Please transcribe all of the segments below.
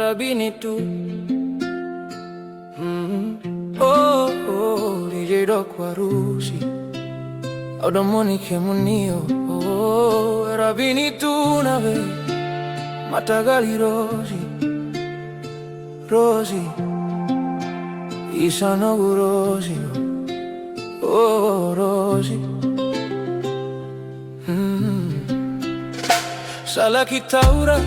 era bini tu. Oh, oh, DJ Doc Warusi au Domonique Munio. Oh, era bini tu na ve Matagali Rosi, Rosi Isanogu Rosi. Oh, Rosi. Sala kitaura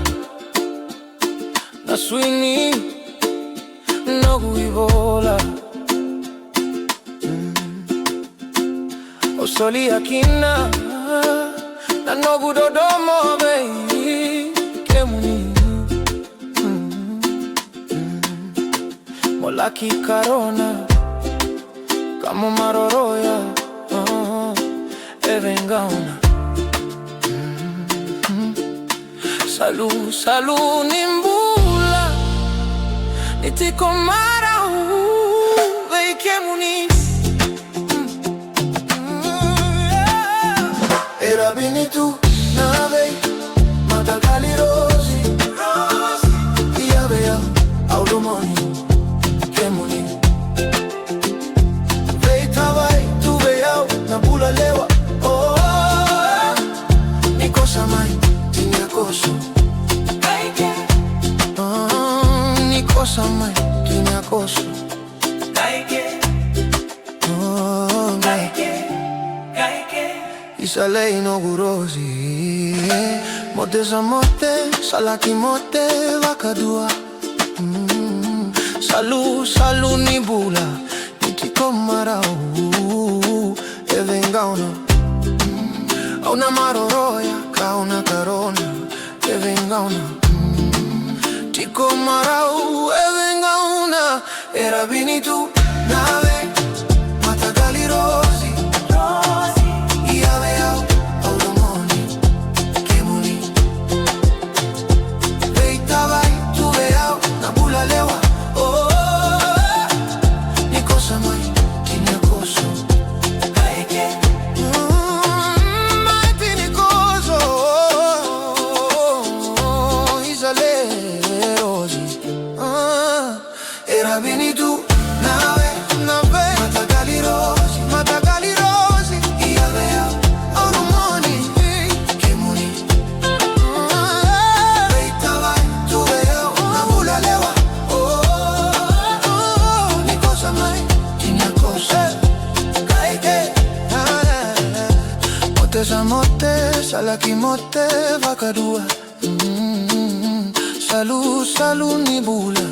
na swini nogu ibola. Osoli akina na nogu dodomo bei kemuni. Molaki karona kamo maroroya. Evengauna Salu, salu nimbula Nitikomara Veikemuni Era bini tu navei Matagali Rosi, Rosi Iavea Audomoni Kemuni Veitavai tu veau Nabula lewa. Oh, Nikosa mai Tinyakoso Nikosa mai Tinyakoso Isalei no gurosi Mote sa mote Salaki mote Vakadua Salu, salu nibula Nitikomara Evengauna Una maroroya Kauna karona Evengauna Tikomarau Evengauna Era bini tu nave Matagali Rosi, Rosi Iaveau Audomoni Kemuni Veitavai tu veau Nabula lewa. Oh, Nikosa mai Tinyakoso Era bini tu nave, nave Matagali Rosi, Matagali Rosi Iavea Audomoni Kemuni Veitavai tu veau Nabula lewa. Oh, Nikosa mai Tinyakoso Mote sa mote, salaki mote Vakadua Salu, salu nibula.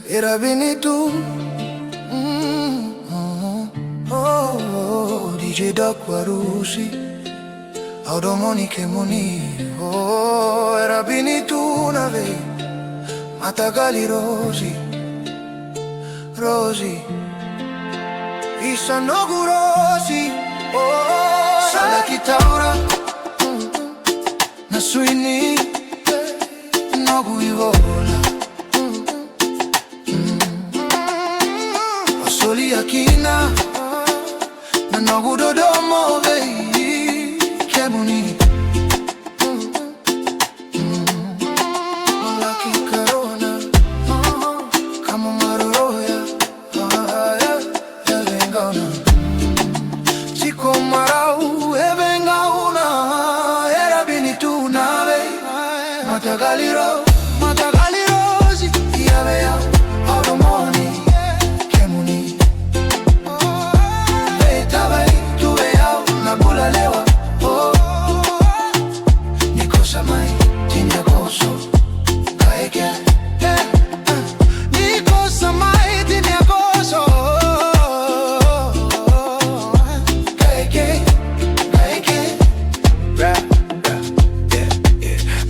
Era bini tu. Oh, DJ Doc Warusi au Domonique Munio. Oh, era bini tu nave Matagali Rosi, Rosi Isanogu Rosi. Oh, Sala kitaura na swini nogu ivola. Osoli akina na nogu dodomo bei kemuni. Molaki karona kamo maroroya. Evengauna Tikomarau Evengauna Era bini tu nave Matagali Rosi Iavea Audomoni Kemuni Veitavai tu veau Nabula lewa. Oh, Nikosa mai Tinyakoso Nikosa mai Tinyakoso.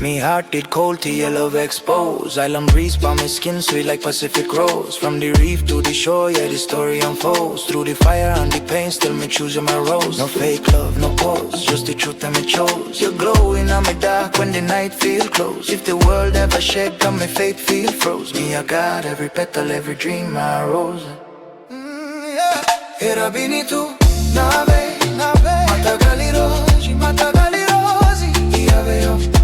Me heart did cold to your love expose. Island breeze by my skin sweet like Pacific rose. From the reef to the shore, yeah, the story unfolds. Through the fire and the pain, still me choosing my rose. No fake love, no pose, just the truth that me chose. You're glowing on me dark when the night feel close. If the world ever shake, come my fate feel froze. Me I got every petal, every dream I rose. Era bini tu nave, nave Matagali rosi, io avevo